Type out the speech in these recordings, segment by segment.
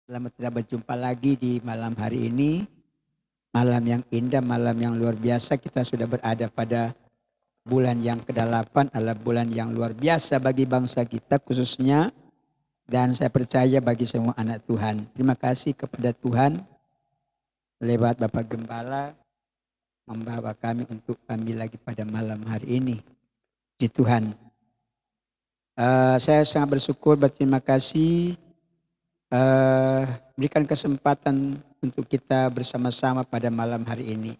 Selamat kita berjumpa lagi di malam hari ini. Malam yang indah, malam yang luar biasa. Kita sudah berada pada bulan yang ke-8 adalah bulan yang luar biasa bagi bangsa kita khususnya. Dan saya percaya bagi semua anak Tuhan. Terima kasih kepada Tuhan lewat Bapak Gembala membawa kami untuk ambil lagi pada malam hari ini. Di Tuhan. Saya sangat bersyukur, berterima kasih berikan kesempatan untuk kita bersama-sama pada malam hari ini.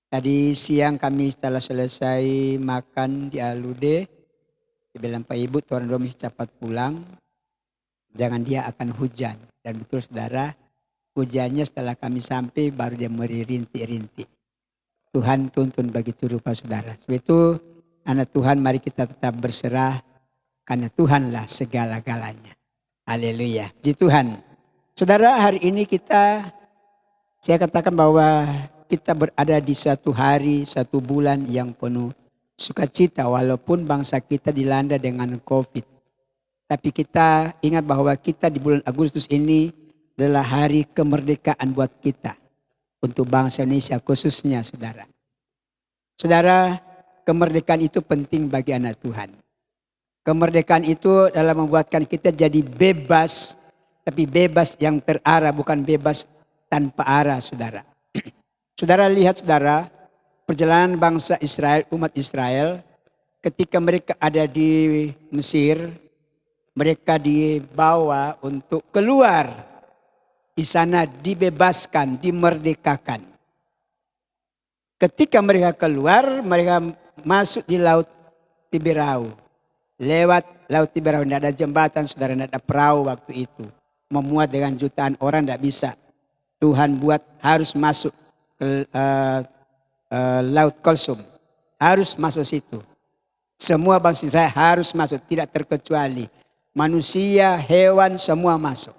Tadi siang kami setelah selesai makan di Alude, dia bilang, Pak Ibu, Tuan Romi cepat pulang, jangan dia akan hujan. Dan betul saudara, hujannya setelah kami sampai baru dia merintik-rintik. Tuhan tuntun begitu rupa saudara. Sebab itu anak Tuhan, mari kita tetap berserah karena Tuhanlah segala-galanya. Haleluya, puji Tuhan. Saudara, hari ini saya katakan bahwa kita berada di satu hari, satu bulan yang penuh sukacita walaupun bangsa kita dilanda dengan COVID. Tapi kita ingat bahwa kita di bulan Agustus ini adalah hari kemerdekaan buat kita. Untuk bangsa Indonesia khususnya saudara. Saudara, kemerdekaan itu penting bagi anak Tuhan. Kemerdekaan itu dalam membuatkan kita jadi bebas, tapi bebas yang terarah, bukan bebas tanpa arah, saudara. Saudara lihat, saudara, perjalanan bangsa Israel, umat Israel, ketika mereka ada di Mesir, mereka dibawa untuk keluar. Di sana dibebaskan, dimerdekakan. Ketika mereka keluar, mereka masuk di Laut Tiberau. Lewat Laut Tiberau, tidak ada jembatan, saudara, tidak ada perahu waktu itu. Memuat dengan jutaan orang tidak bisa. Tuhan buat harus masuk ke Laut Kulsum. Harus masuk situ. Semua bangsa Israel harus masuk, tidak terkecuali. Manusia, hewan, semua masuk.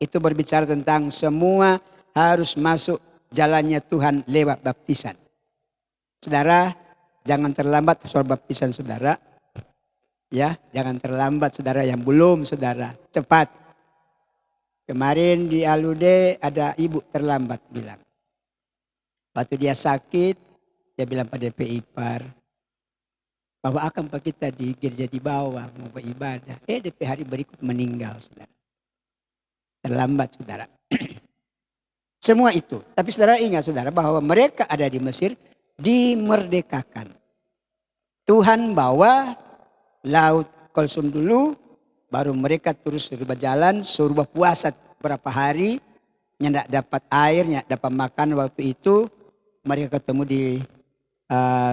Itu berbicara tentang semua harus masuk jalannya Tuhan lewat baptisan. Saudara, jangan terlambat soal baptisan saudara. Ya, jangan terlambat saudara yang belum saudara. Cepat. Kemarin di Alude ada ibu terlambat bilang. Waktu dia sakit, dia bilang pada PIPAR. Bahwa akan pak kita di gereja di bawah mau beribadah. DP hari berikut meninggal saudara. Terlambat saudara. Semua itu. Tapi saudara ingat saudara bahwa mereka ada di Mesir dimerdekakan. Tuhan bawa Laut Kulsum dulu, baru mereka terus berjalan, suruh puasa beberapa hari, tidak dapat air, tidak dapat makan waktu itu, mereka ketemu di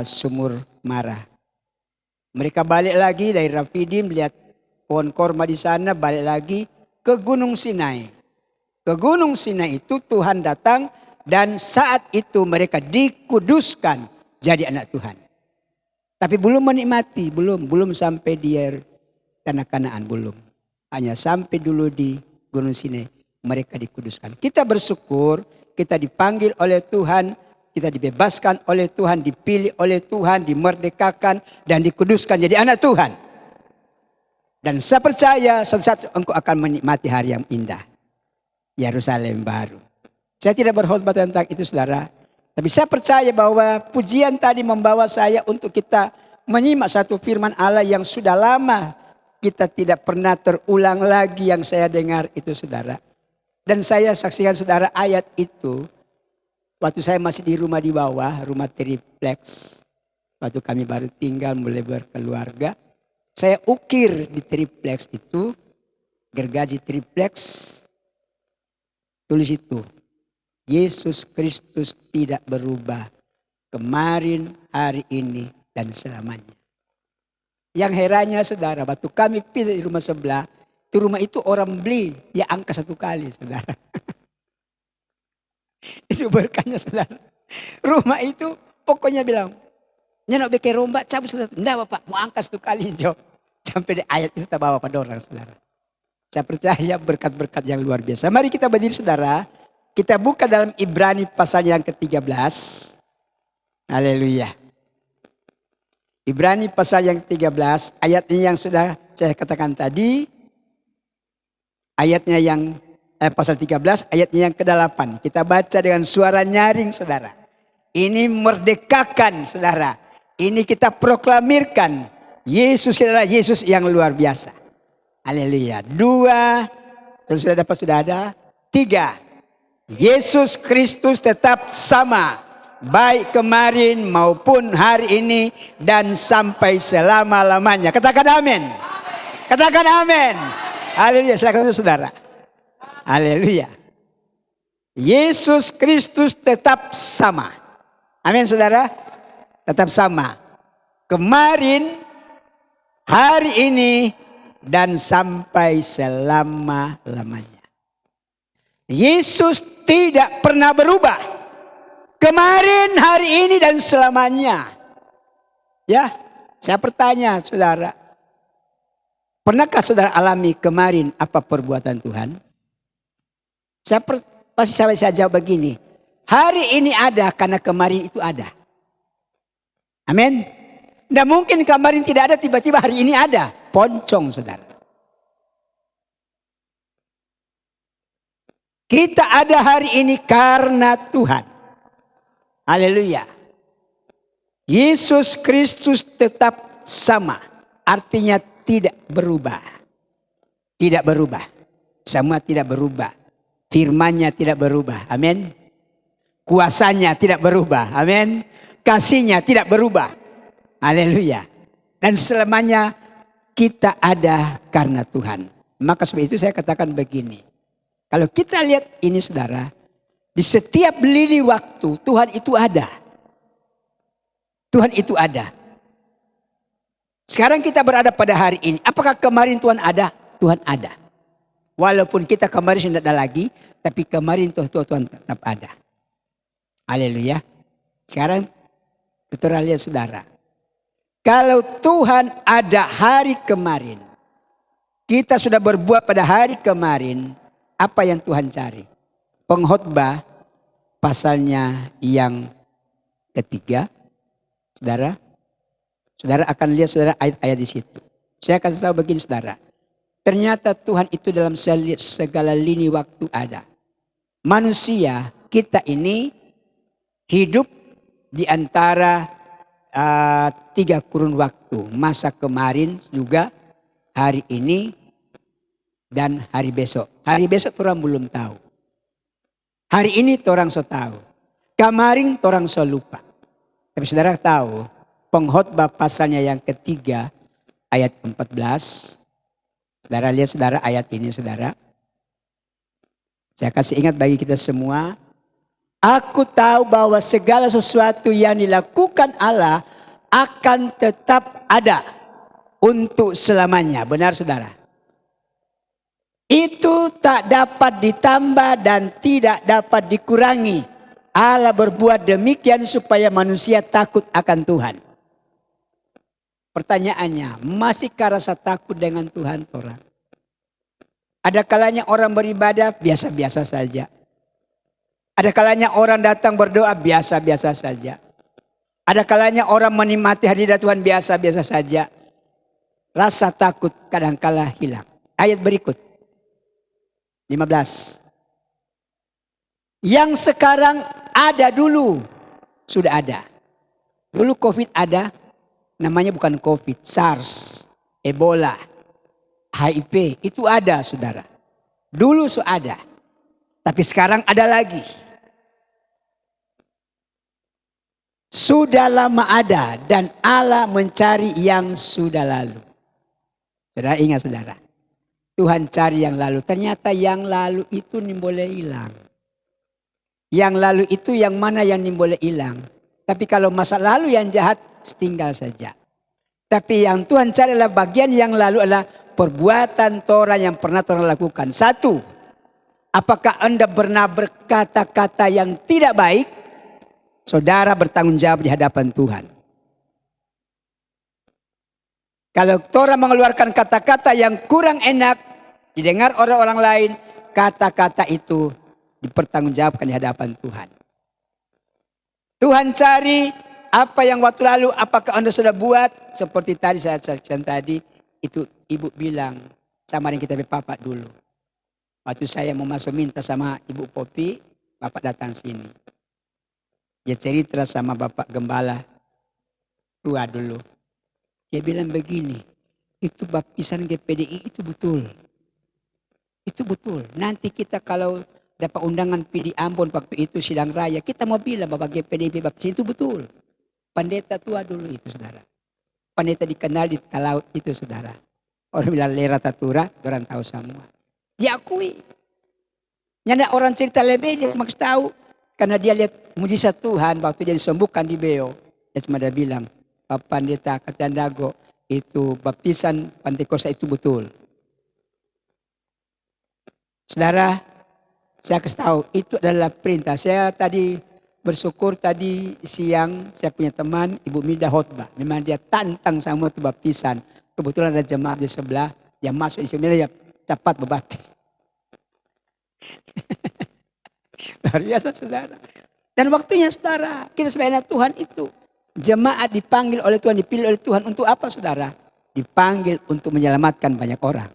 Sumur Marah. Mereka balik lagi dari Rafidim, lihat pohon korma di sana, balik lagi ke Gunung Sinai. Ke Gunung Sinai itu Tuhan datang dan saat itu mereka dikuduskan jadi anak Tuhan. Tapi belum menikmati, belum sampai di tanah Kanaan, belum. Hanya sampai dulu di Gunung Sinai mereka dikuduskan. Kita bersyukur, kita dipanggil oleh Tuhan, kita dibebaskan oleh Tuhan, dipilih oleh Tuhan, dimerdekakan dan dikuduskan jadi anak Tuhan. Dan saya percaya suatu saat engkau akan menikmati hari yang indah. Yerusalem baru. Saya tidak berkhotbah tentang itu saudara. Tapi saya percaya bahwa pujian tadi membawa saya untuk kita menyimak satu firman Allah yang sudah lama kita tidak pernah terulang lagi yang saya dengar itu saudara. Dan saya saksikan saudara ayat itu. Waktu saya masih di rumah di bawah, rumah triplex. Waktu kami baru tinggal mulai berkeluarga. Saya ukir di triplex itu, gergaji triplex, tulis itu. Yesus Kristus tidak berubah kemarin, hari ini, dan selamanya. Yang herannya saudara, waktu kami pindah di rumah sebelah, di rumah itu orang beli, dia angka 1 kali saudara. Itu berkahnya saudara. Rumah itu pokoknya bilang, nyenak beke rombak cabut saudara. Enggak bapak, mau angka 1 kali jo. Sampai di ayat itu kita bawa pada orang saudara. Saya percaya berkat-berkat yang luar biasa. Mari kita berdiri saudara. Kita buka dalam Ibrani pasal yang ke-13. Haleluya. Ibrani pasal yang ke-13. Ayat ini yang sudah saya katakan tadi. Ayatnya yang pasal 13 ayatnya yang ke-8. Kita baca dengan suara nyaring saudara. Ini merdekakan saudara. Ini kita proklamirkan. Yesus adalah Yesus yang luar biasa. Haleluya. 2, terus sudah dapat, sudah ada. 3, Yesus Kristus tetap sama. Baik kemarin maupun hari ini dan sampai selama-lamanya. Katakan amin. Katakan amin. Haleluya. Silakan saudara. Haleluya. Yesus Kristus tetap sama. Amin saudara. Tetap sama. Kemarin, hari ini, dan sampai selama-lamanya. Yesus tidak pernah berubah. Kemarin, hari ini, dan selamanya. Ya, saya bertanya saudara. Pernahkah saudara alami kemarin apa perbuatan Tuhan? Pasti saya jawab begini. Hari ini ada karena kemarin itu ada. Amin. Tidak mungkin kemarin tidak ada, tiba-tiba hari ini ada. Poncong saudara. Kita ada hari ini karena Tuhan. Haleluya. Yesus Kristus tetap sama. Artinya tidak berubah. Tidak berubah. Semua tidak berubah. Firman-Nya tidak berubah. Amin. Kuasanya tidak berubah. Amin. Kasih-Nya tidak berubah. Haleluya. Dan selamanya kita ada karena Tuhan. Maka sebab itu saya katakan begini. Kalau kita lihat ini saudara. Di setiap lini waktu Tuhan itu ada. Tuhan itu ada. Sekarang kita berada pada hari ini. Apakah kemarin Tuhan ada? Tuhan ada. Walaupun kita kemarin tidak ada lagi. Tapi kemarin Tuhan tetap ada. Haleluya. Sekarang kita lihat saudara. Kalau Tuhan ada hari kemarin. Kita sudah berbuat pada hari kemarin. Apa yang Tuhan cari? Pengkhotbah pasalnya yang ketiga. Saudara. Saudara akan lihat saudara ayat-ayat di situ. Saya akan tahu begini saudara. Ternyata Tuhan itu dalam segala lini waktu ada. Manusia kita ini hidup di antara 3 kurun waktu. Masa kemarin juga, hari ini, dan hari besok. Hari besok orang belum tahu. Hari ini orang so tahu. Kemarin orang so lupa. Tapi saudara tahu, pengkhotbah pasalnya yang ketiga, ayat 14. Saudara lihat saudara ayat ini saudara. Saya kasih ingat bagi kita semua. Aku tahu bahwa segala sesuatu yang dilakukan Allah akan tetap ada untuk selamanya. Benar saudara? Itu tak dapat ditambah dan tidak dapat dikurangi. Allah berbuat demikian supaya manusia takut akan Tuhan. Pertanyaannya, masihkah rasa takut dengan Tuhan orang? Ada kalanya orang beribadah biasa-biasa saja. Ada kalanya orang datang berdoa biasa-biasa saja. Ada kalanya orang menikmati hadirat Tuhan biasa-biasa saja. Rasa takut kadangkala hilang. Ayat berikut. 15. Yang sekarang ada dulu. Sudah ada. Dulu COVID ada. Namanya bukan COVID. SARS. Ebola. HIV. Itu ada saudara. Dulu sudah ada. Tapi sekarang ada lagi. Sudah lama ada. Dan Allah mencari yang sudah lalu. Saudara ingat saudara. Tuhan cari yang lalu. Ternyata yang lalu itu boleh hilang. Yang lalu itu yang mana yang boleh hilang. Tapi kalau masa lalu yang jahat, tinggal saja. Tapi yang Tuhan cari adalah bagian yang lalu adalah perbuatan Torah yang pernah Torah lakukan. 1. Apakah Anda pernah berkata-kata yang tidak baik? Saudara bertanggung jawab di hadapan Tuhan. Kalau Torah mengeluarkan kata-kata yang kurang enak, didengar orang-orang lain, kata-kata itu dipertanggungjawabkan di hadapan Tuhan. Tuhan cari apa yang waktu lalu, apakah Anda sudah buat? Seperti tadi saya saksikan tadi, itu ibu bilang, samarin kita berpapak dulu. Waktu saya mau masuk minta sama Ibu Popi, Bapak datang sini. Dia cerita sama Bapak Gembala tua dulu. Dia bilang begini, itu baptisan GPDI itu betul. Itu betul. Nanti kita kalau dapat undangan PD Ambon waktu itu sidang raya, kita mau bilang bahwa GPDI baptisan itu betul. Pendeta tua dulu itu saudara. Pendeta dikenal di Talaut itu saudara. Orang bilang Lera Tatura, orang tahu semua. Diakui. Nyanda orang cerita lebih, dia cuma tahu. Karena dia lihat mujizat Tuhan waktu dia disembuhkan di Beo. Dia cuma dia bilang, Pak Pendeta Katiandago, itu baptisan Pentekosta itu betul. Saudara, saya kasih tahu, itu adalah perintah. Saya tadi bersyukur tadi siang, saya punya teman, Ibu Mida khotbah. Memang dia tantang sama itu baptisan. Kebetulan ada jemaat di sebelah, yang masuk di sebelah, ya cepat berbaptis. Luar biasa saudara. Dan waktunya saudara, kita sebagai anak Tuhan itu. Jemaat dipanggil oleh Tuhan, dipilih oleh Tuhan untuk apa saudara? Dipanggil untuk menyelamatkan banyak orang.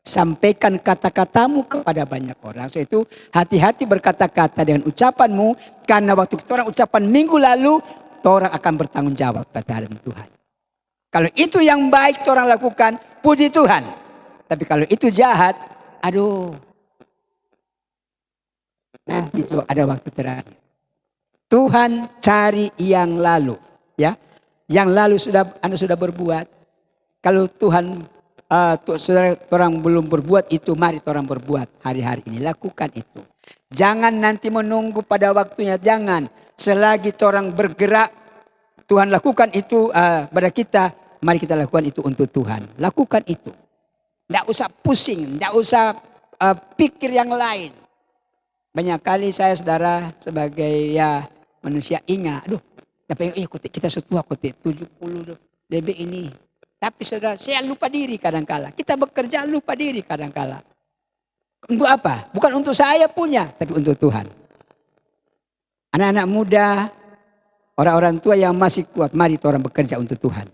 Sampaikan kata-katamu kepada banyak orang. So itu hati-hati berkata-kata dengan ucapanmu. Karena waktu kita orang ucapan minggu lalu, orang akan bertanggung jawab pada hadapan Tuhan. Kalau itu yang baik orang lakukan, puji Tuhan. Tapi kalau itu jahat, aduh. Nanti itu ada waktu terakhir. Tuhan cari yang lalu, ya, yang lalu Anda sudah berbuat. Kalau Tuhan, saudara orang belum berbuat itu, mari orang berbuat hari-hari ini. Lakukan itu. Jangan nanti menunggu pada waktunya. Jangan. Selagi orang bergerak, Tuhan lakukan itu pada kita. Mari kita lakukan itu untuk Tuhan. Lakukan itu. Tidak usah pusing, tidak usah pikir yang lain. Banyak kali saya saudara sebagai ya manusia ingat, aduh, tapi kita setua kote 70 lebih ini. Tapi saudara, saya lupa diri kadang-kala. Kita bekerja lupa diri kadang-kala. Untuk apa? Bukan untuk saya punya, tapi untuk Tuhan. Anak-anak muda, orang-orang tua yang masih kuat, mari orang bekerja untuk Tuhan.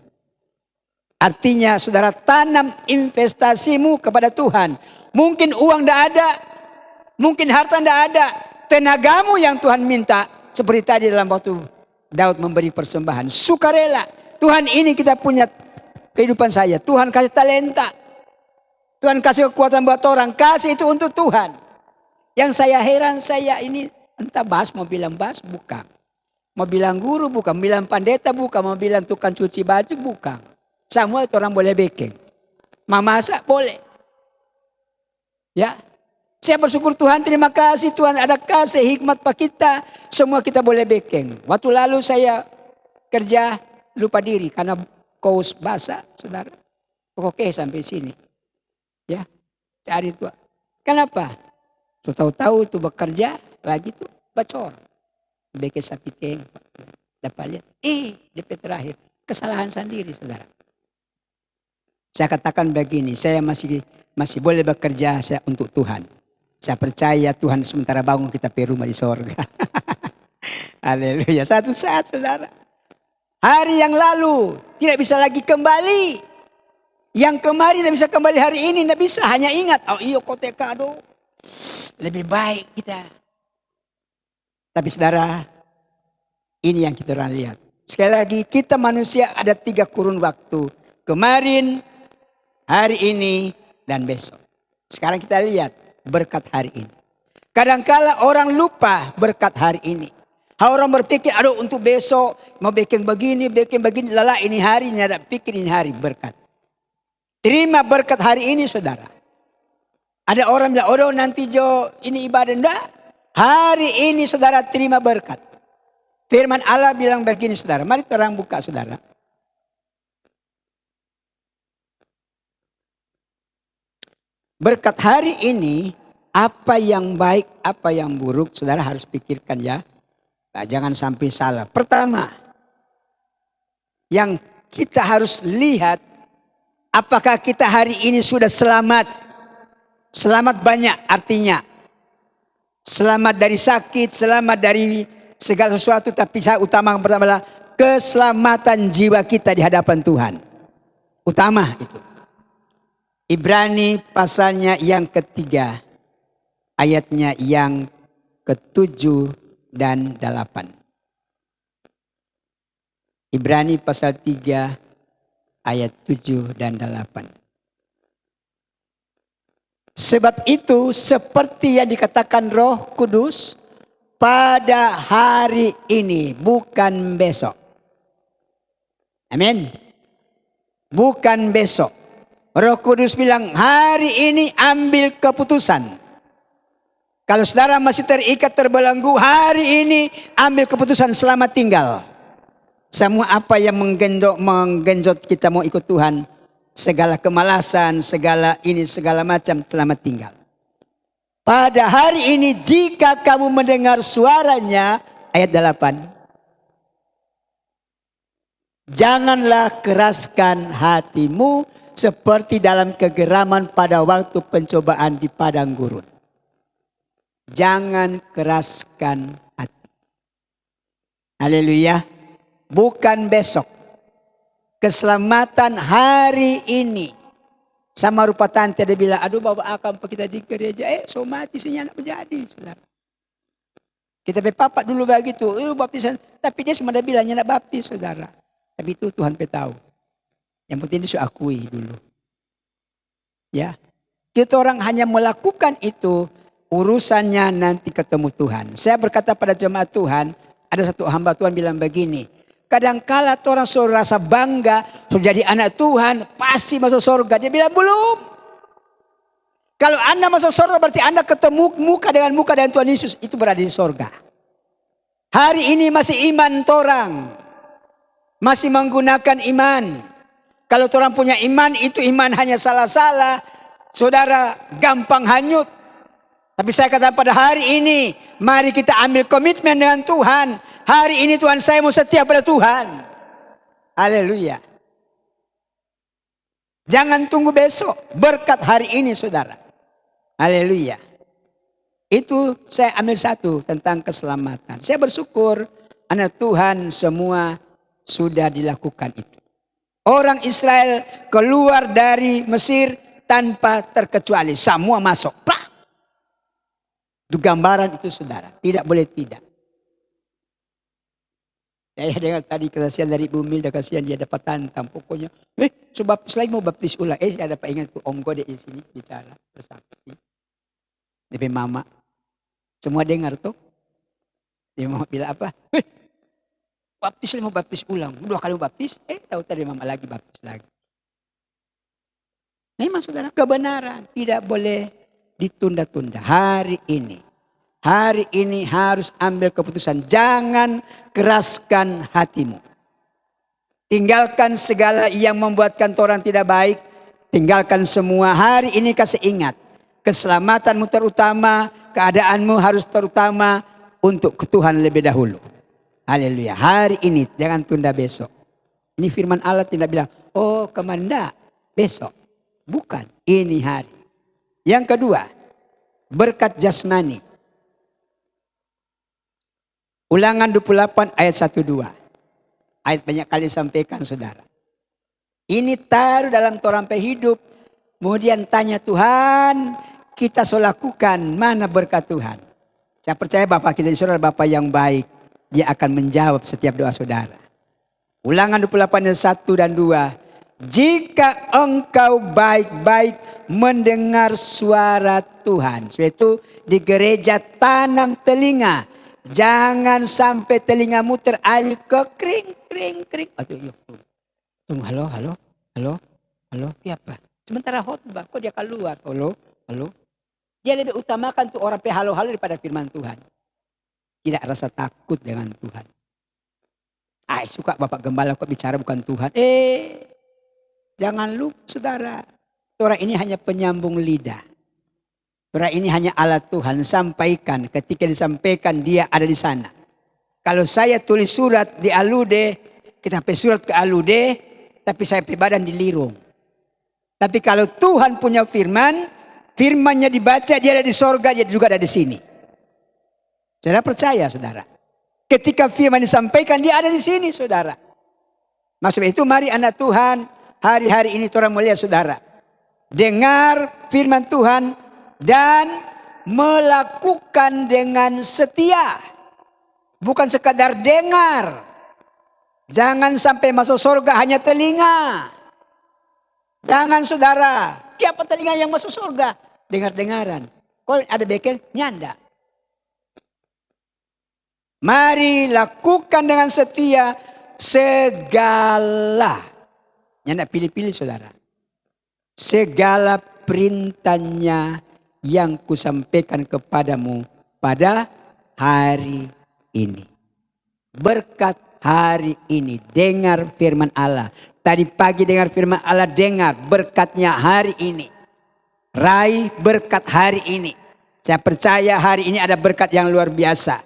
Artinya saudara tanam investasimu kepada Tuhan. Mungkin uang tidak ada, mungkin harta tidak ada, tenagamu yang Tuhan minta. Seperti tadi dalam waktu Daud memberi persembahan, sukarela. Tuhan ini kita punya kehidupan saya. Tuhan kasih talenta, Tuhan kasih kekuatan buat orang, kasih itu untuk Tuhan. Yang saya heran, saya ini entah mau bilang bukan. Mau bilang guru bukan, mau bilang pendeta bukan, mau bilang tukang cuci baju bukan. Semua itu orang boleh bikin. Memasak boleh. Ya. Saya bersyukur Tuhan, terima kasih Tuhan ada kasih hikmat pak kita. Semua kita boleh bikin. Waktu lalu saya kerja lupa diri karena kaos basah, saudara. Oke sampai sini. Ya. Cari Tuhan. Kenapa? Tahu-tahu itu bekerja lagi tuh bacor. Bikin sapiteng. Dapat lihat. DP terakhir. Kesalahan sendiri saudara. Saya katakan begini, saya masih boleh bekerja untuk Tuhan. Saya percaya Tuhan sementara bangun kita pergi rumah di sorga. Haleluya. Satu saat saudara. Hari yang lalu tidak bisa lagi kembali. Yang kemarin tidak bisa kembali hari ini. Tidak bisa hanya ingat. Oh iyo koteka aduh. Lebih baik kita. Tapi saudara. Ini yang kita orang lihat. Sekali lagi kita manusia ada 3 kurun waktu. Kemarin, hari ini, dan besok. Sekarang kita lihat berkat hari ini. Kadangkala orang lupa berkat hari ini. Orang berpikir, aduh untuk besok mau bikin begini. Lala ini hari, ini ada pikir ini hari berkat. Terima berkat hari ini saudara. Ada orang bilang, oh nanti Jo ini ibadah. Enggak. Hari ini saudara terima berkat. Firman Allah bilang begini saudara. Mari terang buka saudara. Berkat hari ini, apa yang baik, apa yang buruk, saudara harus pikirkan ya. Nah, jangan sampai salah. Pertama, yang kita harus lihat, apakah kita hari ini sudah selamat. Selamat banyak artinya. Selamat dari sakit, selamat dari segala sesuatu. Tapi saya utama pertama adalah keselamatan jiwa kita di hadapan Tuhan. Utama itu. Ibrani pasalnya yang ketiga. ayatnya yang ke-7 dan 8. Ibrani pasal 3 ayat 7 dan 8. Sebab itu seperti yang dikatakan Roh Kudus, pada hari ini bukan besok. Amin. Bukan besok. Roh Kudus bilang hari ini ambil keputusan. Kalau saudara masih terikat terbelenggu, hari ini ambil keputusan selamat tinggal. Semua apa yang menggenjot kita mau ikut Tuhan, segala kemalasan, segala ini, segala macam, selamat tinggal. Pada hari ini jika kamu mendengar suaranya, ayat 8. Janganlah keraskan hatimu seperti dalam kegeraman pada waktu pencobaan di padang gurun. Jangan keraskan hati. Haleluya. Bukan besok. Keselamatan hari ini. Sama rupa tante dia bilang, aduh bawa akan kita di gereja. So mati senyana menjadi. Saudara. Kita bepapak dulu begitu. Baptisan. Tapi dia semua bilang, nyana baptis saudara. Tapi itu Tuhan tahu. Yang penting dia akui dulu. Ya. Kita orang hanya melakukan itu. Urusannya nanti ketemu Tuhan. Saya berkata pada jemaat Tuhan. Ada satu hamba Tuhan bilang begini. Kadangkala orang suruh rasa bangga, sudah jadi anak Tuhan, pasti masuk surga. Dia bilang belum. Kalau Anda masuk surga berarti Anda ketemu muka dengan Tuhan Yesus. Itu berada di surga. Hari ini masih iman torang. Masih menggunakan iman. Kalau orang punya iman, itu iman hanya salah-salah. Saudara gampang hanyut. Tapi saya kata pada hari ini, mari kita ambil komitmen dengan Tuhan. Hari ini Tuhan saya mau setia pada Tuhan. Haleluya. Jangan tunggu besok. Berkat hari ini saudara. Haleluya. Itu saya ambil satu tentang keselamatan. Saya bersyukur anak Tuhan semua sudah dilakukan itu. Orang Israel keluar dari Mesir tanpa terkecuali. Semua masuk. Plak. Itu gambaran itu saudara. Tidak boleh tidak. Saya dengar tadi kasihan dari Ibu Milda, kasihan dia dapat tantang. Pokoknya, so baptis lagi mau baptis ulang. Saya dapat ingat tuh Onggo di sini bicara bersaksi. Dari mama. Semua dengar tuh. Dia mama bilang apa? Baptis lagi mau baptis ulang. 2 kali mau baptis, tahu tadi mama lagi baptis lagi. Memang saudara kebenaran tidak boleh ditunda-tunda. Hari ini harus ambil keputusan. Jangan keraskan hatimu. Tinggalkan segala yang membuatkan orang tidak baik. Tinggalkan semua. Hari ini kasih ingat. Keselamatanmu terutama. Keadaanmu harus terutama. Untuk ke Tuhan lebih dahulu. Haleluya. Hari ini jangan tunda besok. Ini firman Allah tidak bilang. Oh kemana? Besok. Bukan. Ini hari. Yang kedua. Berkat jasmani. Ulangan 28 ayat 1-2. Ayat banyak kali sampaikan saudara. Ini taruh dalam torampe hidup. Kemudian tanya Tuhan. Kita so lakukan mana berkat Tuhan. Saya percaya Bapak kita di surga Bapak yang baik. Dia akan menjawab setiap doa saudara. Ulangan 28 ayat 1 dan 2. Jika engkau baik-baik mendengar suara Tuhan. Sebab itu di gereja tanam telinga. Jangan sampai telingamu teralih ke kring. Aduh, tunggu, halo. Siapa? Sementara khotbah, kok dia keluar? Halo. Dia lebih utamakan tuh orang halo daripada firman Tuhan. Tidak rasa takut dengan Tuhan. Suka Bapak Gembala kok bicara bukan Tuhan. Jangan lupa saudara. Orang ini hanya penyambung lidah. Orang ini hanya alat Tuhan sampaikan. Ketika disampaikan dia ada di sana. Kalau saya tulis surat di Alude. Kita sampai surat ke Alude. Tapi saya sampai badan di Lirung. Tapi kalau Tuhan punya firman. Firmannya dibaca dia ada di sorga. Dia juga ada di sini. Saudara percaya saudara. Ketika firman disampaikan dia ada di sini saudara. Maksudnya itu mari anak Tuhan. Hari-hari ini orang mulia saudara. Dengar firman Tuhan. Dan melakukan dengan setia. Bukan sekadar dengar. Jangan sampai masuk surga hanya telinga. Jangan saudara, siapa telinga yang masuk surga? Dengar-dengaran. Kalau ada bekel, nyanda. Mari lakukan dengan setia segala. Nyanda pilih-pilih saudara. Segala perintahnya yang kusampaikan kepadamu pada hari ini. Berkat hari ini dengar firman Allah. Tadi pagi dengar firman Allah, dengar berkatnya hari ini. Raih berkat hari ini. Saya percaya hari ini ada berkat yang luar biasa.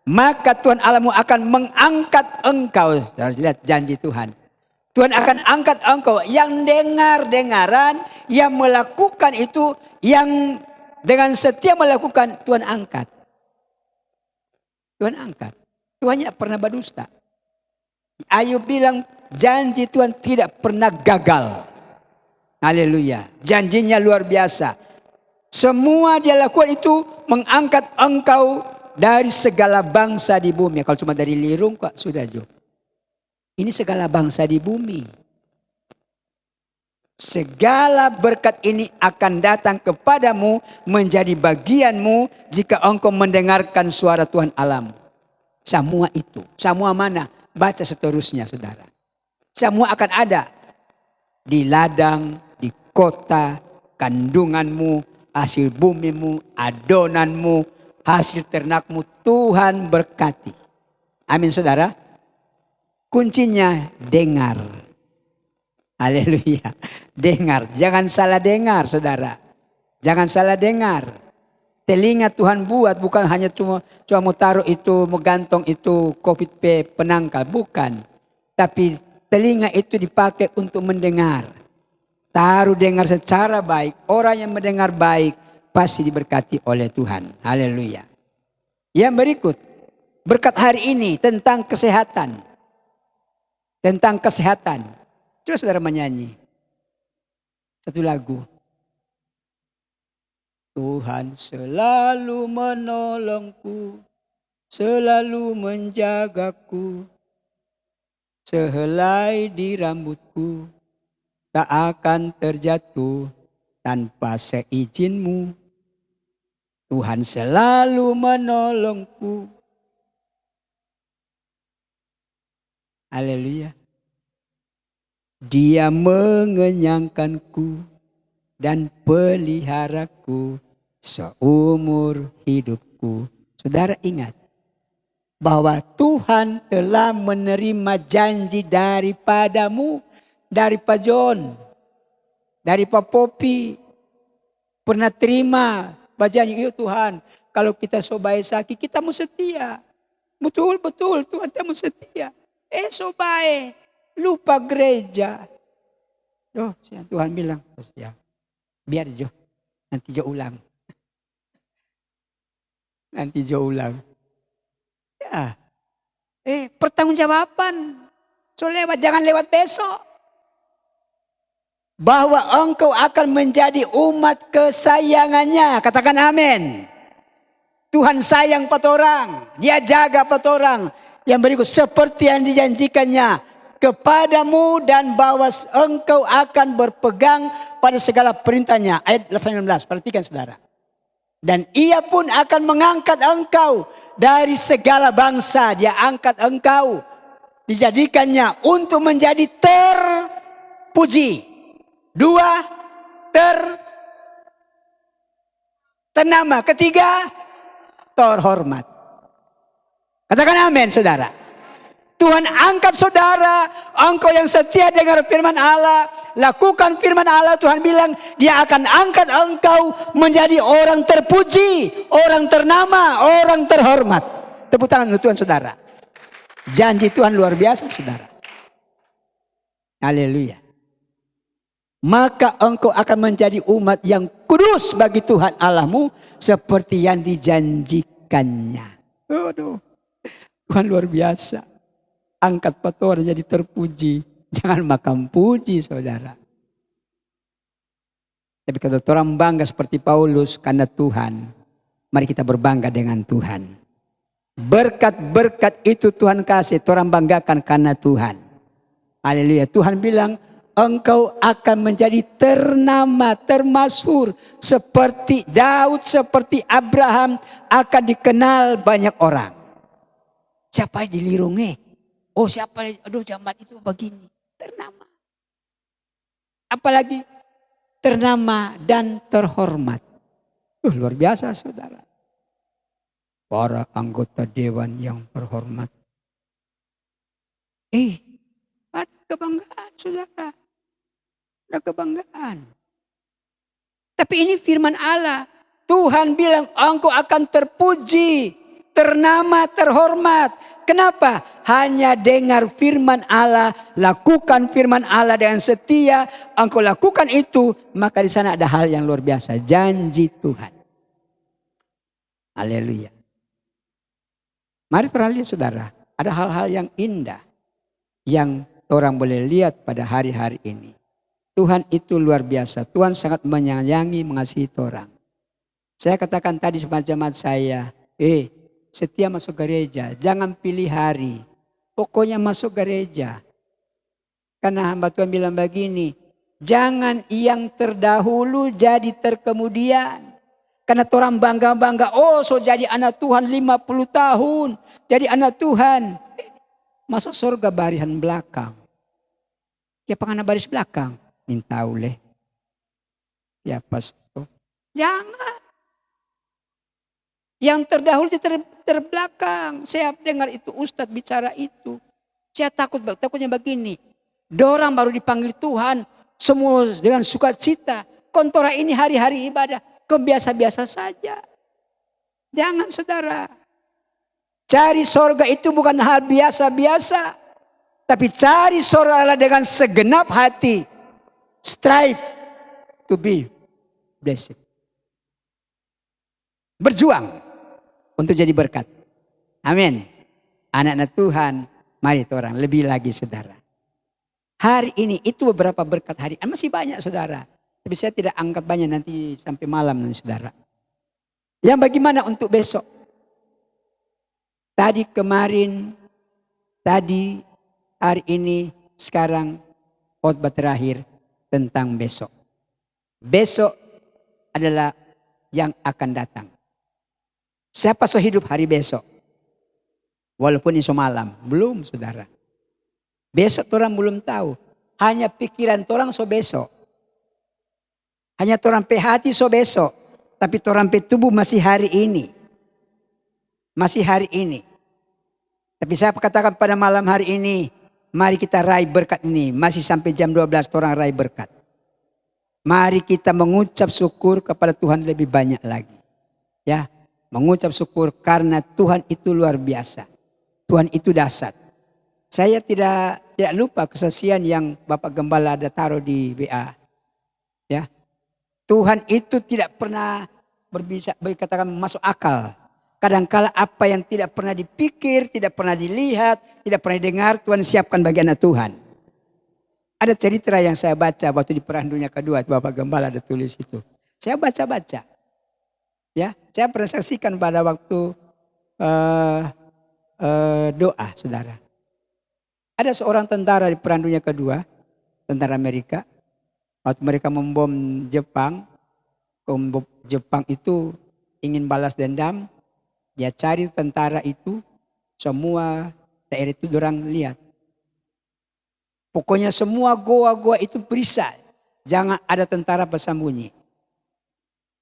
Maka Tuhan Allahmu akan mengangkat engkau. Lihat janji Tuhan. Tuhan akan angkat engkau yang dengar-dengaran, yang melakukan itu, yang dengan setia melakukan, Tuhan angkat. Tuhan angkat. Tuhan tidak pernah berdusta. Ayub bilang janji Tuhan tidak pernah gagal. Haleluya. Janjinya luar biasa. Semua dia lakukan itu mengangkat engkau dari segala bangsa di bumi. Kalau cuma dari lirung kok sudah Jo. Ini segala bangsa di bumi. Segala berkat ini akan datang kepadamu menjadi bagianmu jika engkau mendengarkan suara Tuhan Allahmu. Semua itu. Semua mana? Baca seterusnya saudara. Semua akan ada. Di ladang, di kota, kandunganmu, hasil bumimu, adonanmu, hasil ternakmu. Tuhan berkati. Amin saudara. Kuncinya dengar. Haleluya. Dengar. Jangan salah dengar saudara. Jangan salah dengar. Telinga Tuhan buat bukan hanya cuma mau taruh itu, mau gantung itu, COVID penangkal. Bukan. Tapi telinga itu dipakai untuk mendengar. Taruh dengar secara baik. Orang yang mendengar baik pasti diberkati oleh Tuhan. Haleluya. Yang berikut. Berkat hari ini tentang kesehatan. Tentang kesehatan. Coba saudara menyanyi. Satu lagu. Tuhan selalu menolongku, selalu menjagaku. Sehelai di rambutku tak akan terjatuh tanpa seizinku. Tuhan selalu menolongku. Haleluya. Dia mengenyangkanku dan peliharaku seumur hidupku. Saudara ingat bahwa Tuhan telah menerima janji daripadamu, dari Pak John, dari Pak Popi. Pernah terima janji, yuk Tuhan, kalau kita sobai sakit, kita mau setia. Betul, Tuhan kita mau setia. Sobai, lupa gereja. Tuhan bilang, ya. Biar Jo, nanti Jo ulang. Nanti Jo ulang. Ya, pertanggungjawaban. Jangan lewat besok. Bahwa engkau akan menjadi umat kesayangannya. Katakan amin. Tuhan sayang orang. Dia jaga orang. Yang berikut, seperti yang dijanjikannya kepadamu, dan bahwa engkau akan berpegang pada segala perintahnya. Ayat 18, perhatikan saudara. Dan ia pun akan mengangkat engkau dari segala bangsa. Dia angkat engkau. Dijadikannya untuk menjadi terpuji. 2, ternama. 3, terhormat. Katakan amin saudara. Tuhan angkat saudara, engkau yang setia dengar firman Allah, lakukan firman Allah. Tuhan bilang dia akan angkat engkau menjadi orang terpuji, orang ternama, orang terhormat. Tepuk tangan untuk Tuhan saudara. Janji Tuhan luar biasa saudara. Haleluya. Maka engkau akan menjadi umat yang kudus bagi Tuhan Allahmu seperti yang dijanjikannya. Tuhan luar biasa. Angkat orang jadi terpuji. Jangan makan puji saudara. Tapi kalau orang bangga seperti Paulus karena Tuhan. Mari kita berbangga dengan Tuhan. Berkat-berkat itu Tuhan kasih, orang banggakan karena Tuhan. Haleluya. Tuhan bilang, engkau akan menjadi ternama, termasyhur. Seperti Daud, seperti Abraham, akan dikenal banyak orang. Siapa yang dilirungi? Oh siapa, aduh jamaat itu begini. Ternama. Apalagi ternama dan terhormat. Luar biasa saudara. Para anggota dewan yang terhormat. Ada kebanggaan saudara. Ada kebanggaan. Tapi ini firman Allah. Tuhan bilang engkau akan terpuji, ternama, terhormat. Kenapa? Hanya dengar firman Allah, lakukan firman Allah dengan setia. Engkau lakukan itu, maka di sana ada hal yang luar biasa. Janji Tuhan. Haleluya. Mari terlihat saudara, ada hal-hal yang indah yang orang boleh lihat pada hari-hari ini. Tuhan itu luar biasa. Tuhan sangat menyayangi, mengasihi orang. Saya katakan tadi sama jemaat saya, setia masuk gereja, jangan pilih hari. Pokoknya masuk gereja. Karena hamba Tuhan bilang begini, jangan yang terdahulu jadi terkemudian. Karena orang bangga-bangga, so jadi anak Tuhan 50 tahun. Jadi anak Tuhan. Masuk surga barisan belakang. Ya pengana baris belakang. Minta oleh. Ya pastor. Jangan. Yang terdahulu terbelakang. Saya dengar itu Ustadz bicara itu. Saya takutnya begini. Dorang baru dipanggil Tuhan. Semua dengan sukacita. Kontora ini hari-hari ibadah. Kebiasa-biasa saja. Jangan saudara. Cari sorga itu bukan hal biasa-biasa. Tapi cari sorga adalah dengan segenap hati. Strive to be blessed. Berjuang untuk jadi berkat. Amin. Anak-anak Tuhan, mari orang lebih lagi saudara. Hari ini itu beberapa berkat hari. Masih banyak saudara. Tapi saya tidak anggap banyak nanti sampai malam nanti saudara. Yang bagaimana untuk besok? Tadi kemarin, tadi, hari ini, sekarang khotbah terakhir tentang besok. Besok adalah yang akan datang. Siapa so hidup hari besok? Walaupun iso malam, belum saudara. Besok orang belum tahu. Hanya pikiran orang so besok. Hanya orang pe hati so besok. Tapi orang pe tubuh masih hari ini. Masih hari ini. Tapi saya katakan pada malam hari ini. Mari kita raih berkat ini. Masih sampai jam 12 orang raih berkat. Mari kita mengucap syukur kepada Tuhan lebih banyak lagi. Ya, mengucap syukur karena Tuhan itu luar biasa. Tuhan itu dahsyat. Saya tidak lupa kesaksian yang Bapak Gembala ada taruh di WA. Ya. Tuhan itu tidak pernah berkatakan masuk akal. Kadangkala apa yang tidak pernah dipikir, tidak pernah dilihat, tidak pernah didengar, Tuhan siapkan bagi anak Tuhan. Ada cerita yang saya baca waktu di Perang Dunia Kedua, Bapak Gembala ada tulis itu. Saya baca-baca. Ya, saya pernah saksikan pada waktu doa, saudara. Ada seorang tentara di Perang Dunia Kedua, tentara Amerika. Waktu mereka membom Jepang itu ingin balas dendam. Dia cari tentara itu, semua daerah itu orang lihat. Pokoknya semua goa-goa itu berisah. Jangan ada tentara bersembunyi.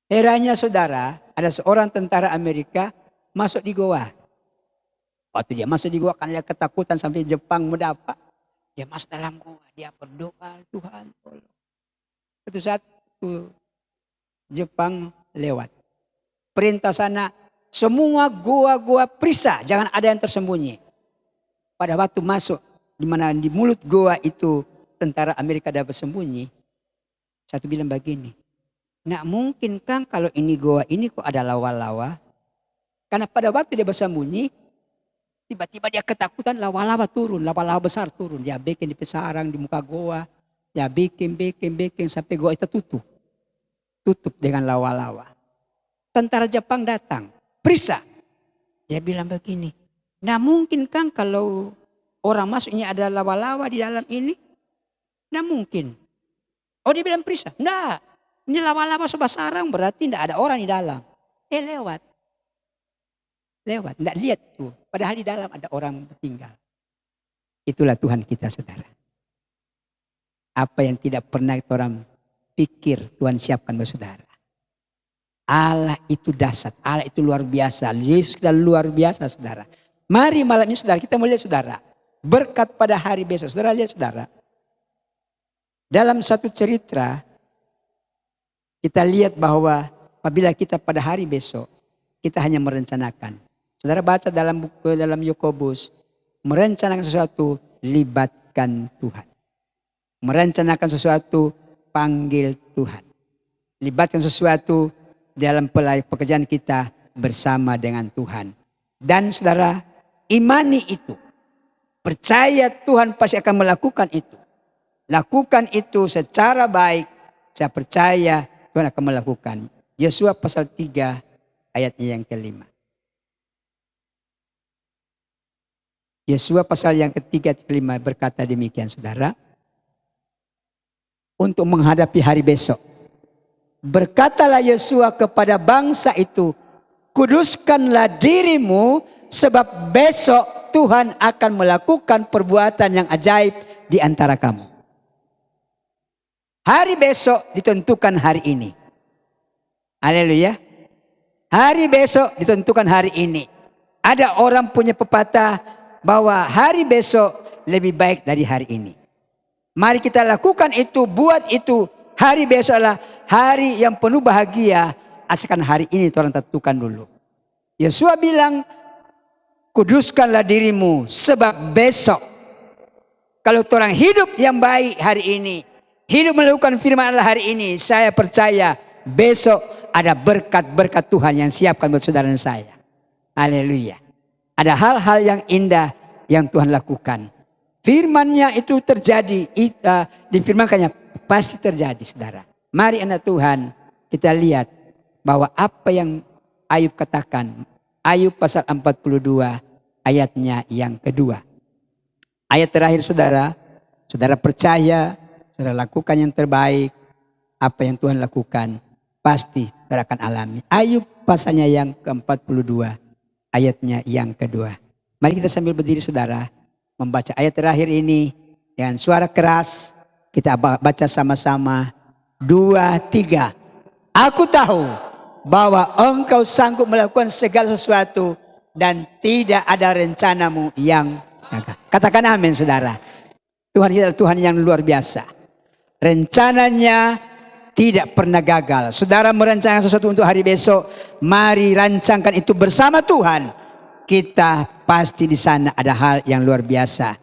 Heranya saudara, ada seorang tentara Amerika masuk di goa. Waktu dia masuk di goa karena dia ketakutan sampai Jepang mendapat. Dia masuk dalam goa, dia berdoa, Tuhan tolong. Satu saat Jepang lewat. Perintah sana semua goa-goa periksa, jangan ada yang tersembunyi. Pada waktu masuk di mana di mulut goa itu tentara Amerika ada bersembunyi. Satu bilang begini, "Nak mungkin kan kalau ini goa ini kok ada lawa-lawa?" Karena pada waktu dia bersembunyi, tiba-tiba dia ketakutan lawa-lawa turun, lawa-lawa besar turun. Dia bikin di pesarang di muka goa. Ya bikin sampai goa itu tutup. Tutup dengan lawa-lawa. tentara Jepang datang. Periksa. Dia bilang begini. Nah mungkin kan kalau orang masuknya ada lawa-lawa di dalam ini? Nah mungkin. Oh dia bilang periksa. Enggak. Ini lawa-lawa sobat sarang berarti tidak ada orang di dalam. Lewat. Lewat. Tidak lihat tuh. Padahal di dalam ada orang tinggal. Itulah Tuhan kita saudara. Apa yang tidak pernah orang pikir Tuhan siapkan buat saudara. Allah itu dahsyat, Allah itu luar biasa. Yesus kita luar biasa saudara. Mari malam ini saudara kita melihat saudara. Berkat pada hari besok. Saudara lihat saudara. Dalam satu cerita kita lihat bahwa apabila kita pada hari besok kita hanya merencanakan. Saudara baca dalam buku dalam Yakobus, merencanakan sesuatu libatkan Tuhan. Merencanakan sesuatu panggil Tuhan. Libatkan sesuatu dalam pekerjaan kita bersama dengan Tuhan. Dan saudara, imani itu. Percaya Tuhan pasti akan melakukan itu. Lakukan itu secara baik. Saya percaya Tuhan akan melakukan. Yesua pasal 3 ayatnya yang kelima. Yesua pasal yang ketiga kelima berkata demikian saudara. Untuk menghadapi hari besok. Berkatalah Yesua kepada bangsa itu, kuduskanlah dirimu sebab besok Tuhan akan melakukan perbuatan yang ajaib di antara kamu. Hari besok ditentukan hari ini. Haleluya. Hari besok ditentukan hari ini. Ada orang punya pepatah bahwa hari besok lebih baik dari hari ini. Mari kita lakukan itu, buat itu. Hari besok adalah hari yang penuh bahagia. Asalkan hari ini Tuhan tentukan dulu. Yesua bilang, kuduskanlah dirimu sebab besok. Kalau orang hidup yang baik hari ini, hidup melakukan firman Allah hari ini, saya percaya besok ada berkat-berkat Tuhan yang siapkan buat saudara dan saya. Haleluya. Ada hal-hal yang indah yang Tuhan lakukan. Firman-Nya itu terjadi, difirmankannya pasti terjadi saudara. Mari anak Tuhan kita lihat bahwa apa yang Ayub katakan. Ayub pasal 42 ayatnya yang kedua. Ayat terakhir saudara, saudara percaya, saudara lakukan yang terbaik. Apa yang Tuhan lakukan pasti saudara akan alami. Ayub pasalnya yang ke-42 ayatnya yang kedua. Mari kita sambil berdiri saudara. Membaca ayat terakhir ini dengan suara keras. Kita baca sama-sama. 2, 3. Aku tahu bahwa engkau sanggup melakukan segala sesuatu. Dan tidak ada rencanamu yang gagal. Katakan amin saudara. Tuhan kita adalah Tuhan yang luar biasa. Rencananya tidak pernah gagal. Saudara merencanakan sesuatu untuk hari besok. Mari rancangkan itu bersama Tuhan. Kita pasti di sana ada hal yang luar biasa.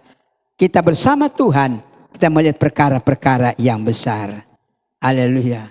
Kita bersama Tuhan, kita melihat perkara-perkara yang besar. Haleluya.